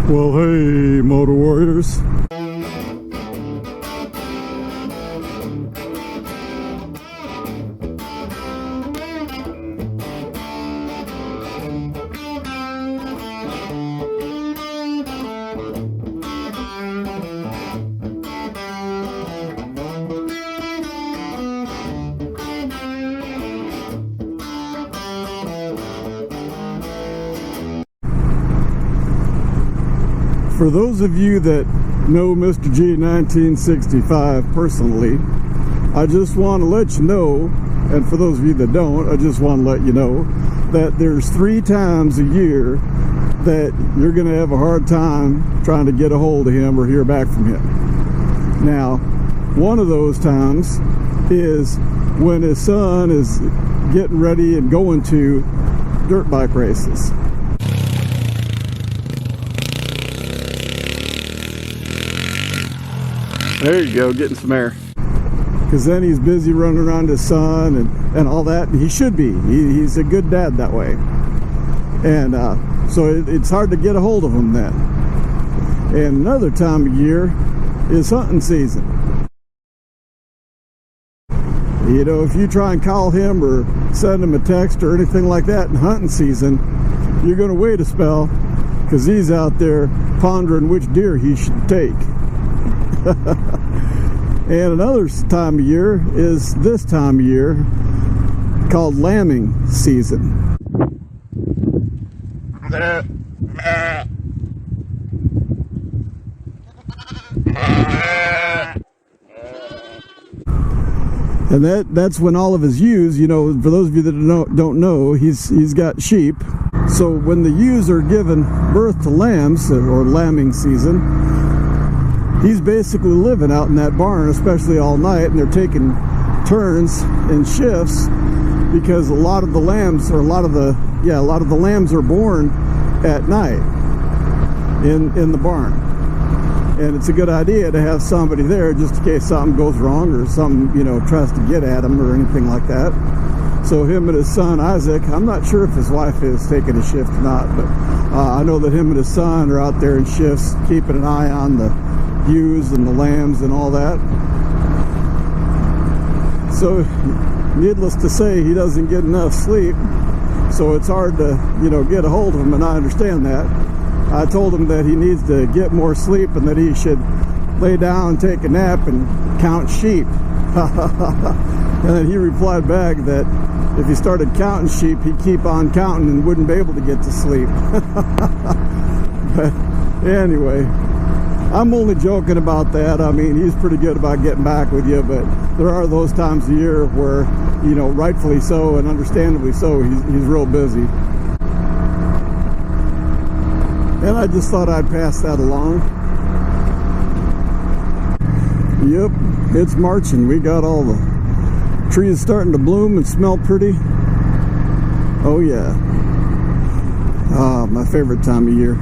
Well, hey, Motor Warriors. For those of you that know MrG1965 personally, I just want to let you know, and for those of you that don't, I just want to let you know that there's 3 times a year that you're going to have a hard time trying to get a hold of him or hear back from him. Now, one of those times is when his son is getting ready and going to dirt bike races. There you go, getting some air. Because then he's busy running around his son and all that. And he should be. He's a good dad that way. And so it's hard to get a hold of him then. And another time of year is hunting season. You know, if you try and call him or send him a text or anything like that in hunting season, you're going to wait a spell because he's out there pondering which deer he should take. And another time of year is this time of year called lambing season. And that's when all of his ewes, you know, for those of you that don't know, he's got sheep. So when the ewes are giving birth to lambs, or lambing season, he's basically living out in that barn, especially all night, and they're taking turns and shifts because a lot of the lambs are born at night in the barn. And it's a good idea to have somebody there just in case something goes wrong or something, you know, tries to get at him or anything like that. So him and his son Isaac, I'm not sure if his wife is taking a shift or not, but I know that him and his son are out there in shifts keeping an eye on the ewes and the lambs and all that. So needless to say, he doesn't get enough sleep, so it's hard to, you know, get a hold of him, and I understand that. I told him that he needs to get more sleep and that he should lay down, take a nap, and count sheep. And then he replied back that if he started counting sheep, he'd keep on counting and wouldn't be able to get to sleep. But anyway, I'm only joking about that. I mean, he's pretty good about getting back with you, but there are those times a year where, you know, rightfully so and understandably so, he's real busy. And I just thought I'd pass that along. Yep, it's March and we got all the trees starting to bloom and smell pretty. Oh yeah. Ah, my favorite time of year.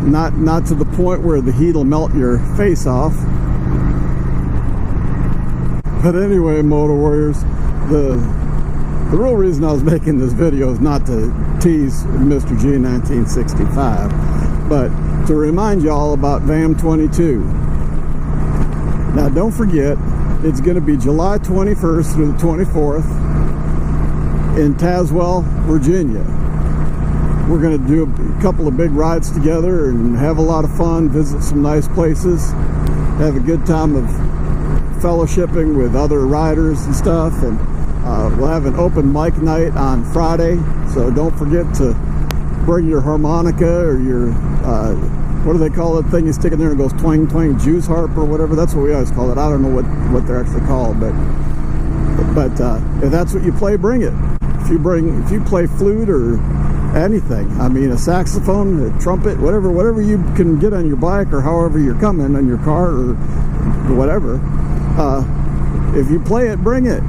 Not to the point where the heat will melt your face off. But anyway, Motor Warriors, the real reason I was making this video is not to tease MrG1965, but to remind y'all about VAMM 22. Now don't forget, it's going to be July 21st through the 24th in Tazewell, Virginia. We're going to do a couple of big rides together and have a lot of fun, visit some nice places, have a good time of fellowshipping with other riders and stuff, and we'll have an open mic night on Friday, so don't forget to bring your harmonica or your, what do they call that thing you stick in there and it goes twang twang, juice harp or whatever. That's what we always call it. I don't know what they're actually called, but if that's what you play, bring it. If you play flute or anything, I mean a saxophone, a trumpet, whatever you can get on your bike or however you're coming on your car or whatever, if you play it, bring it.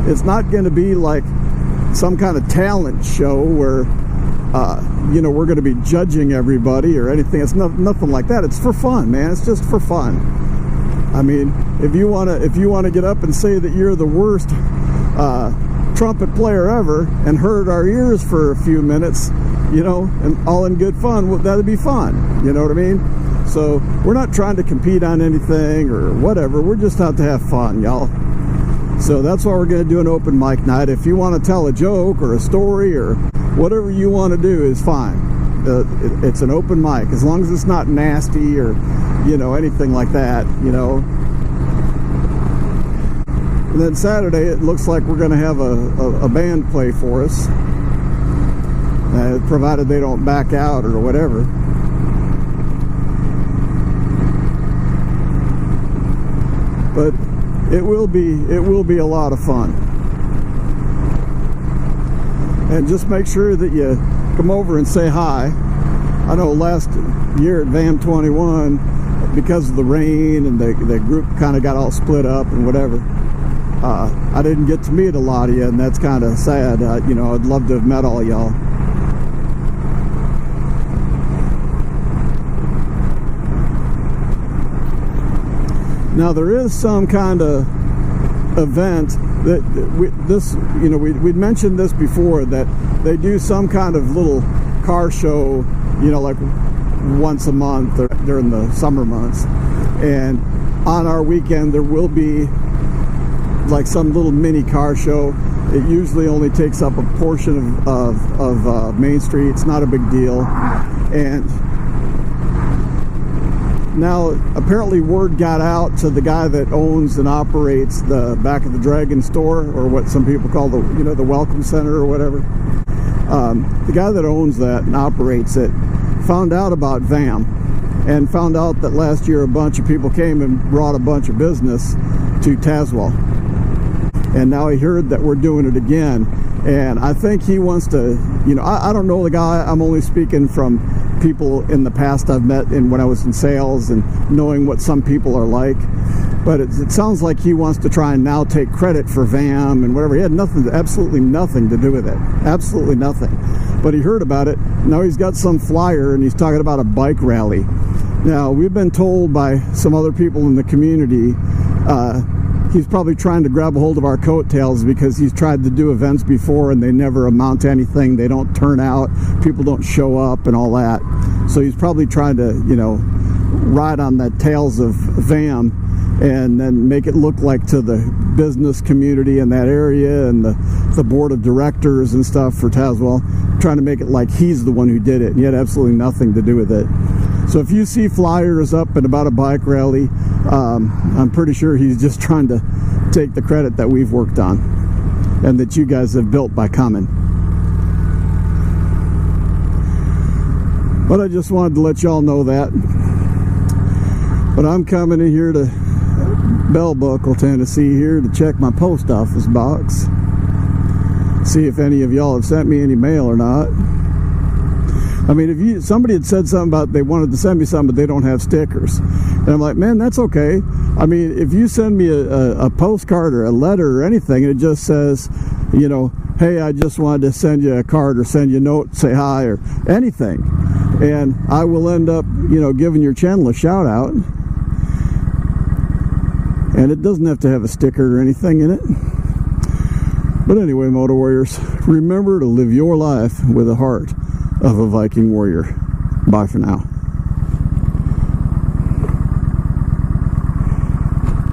It's not going to be like some kind of talent show where you know, we're going to be judging everybody or anything. It's nothing like that. It's for fun, man. It's just for fun. I mean, if you want to get up and say that you're the worst trumpet player ever and hurt our ears for a few minutes, you know, and all in good fun, well, that'd be fun. You know what I mean? So we're not trying to compete on anything or whatever. We're just out to have fun, y'all. So that's why we're going to do an open mic night. If you want to tell a joke or a story or whatever you want to do is fine. It's an open mic, as long as it's not nasty or, you know, anything like that, you know. And then Saturday, it looks like we're going to have a band play for us, provided they don't back out or whatever. But it will be a lot of fun. And just make sure that you come over and say hi. I know last year at VAMM 21, because of the rain and the group kind of got all split up and whatever, I didn't get to meet a lot of you, and that's kind of sad. You know, I'd love to have met all y'all. Now there is some kind of event that we'd mentioned this before, that they do some kind of little car show, you know, like once a month or during the summer months, and on our weekend there will be like some little mini car show. It usually only takes up a portion of Main Street. It's not a big deal. And now apparently word got out to the guy that owns and operates the Back of the Dragon store, or what some people call the, you know, the Welcome Center or whatever. The guy that owns that and operates it found out about VAMM, and found out that last year a bunch of people came and brought a bunch of business to Tazewell, and now he heard that we're doing it again. And I think he wants to, you know, I don't know the guy. I'm only speaking from people in the past I've met when I was in sales, and knowing what some people are like. But it sounds like he wants to try and now take credit for VAMM and whatever. He had absolutely nothing to do with it. Absolutely nothing. But he heard about it. Now he's got some flyer and he's talking about a bike rally. Now, we've been told by some other people in the community, he's probably trying to grab a hold of our coattails, because he's tried to do events before and they never amount to anything. They don't turn out, people don't show up and all that. So he's probably trying to, you know, ride on the tails of VAMM and then make it look like to the business community in that area and the board of directors and stuff for Tazewell, trying to make it like he's the one who did it, and he had absolutely nothing to do with it. So if you see flyers up and about a bike rally, I'm pretty sure he's just trying to take the credit that we've worked on and that you guys have built by coming. But I just wanted to let y'all know that. But I'm coming in here to Bell Buckle, Tennessee here to check my post office box, see if any of y'all have sent me any mail or not. I mean, if somebody had said something about they wanted to send me something but they don't have stickers, and I'm like, man, that's okay. I mean, if you send me a postcard or a letter or anything, and it just says, you know, hey, I just wanted to send you a card or send you a note, say hi or anything, and I will end up, you know, giving your channel a shout out. And it doesn't have to have a sticker or anything in it. But anyway, Motor Warriors, remember to live your life with the heart of a Viking warrior. Bye for now.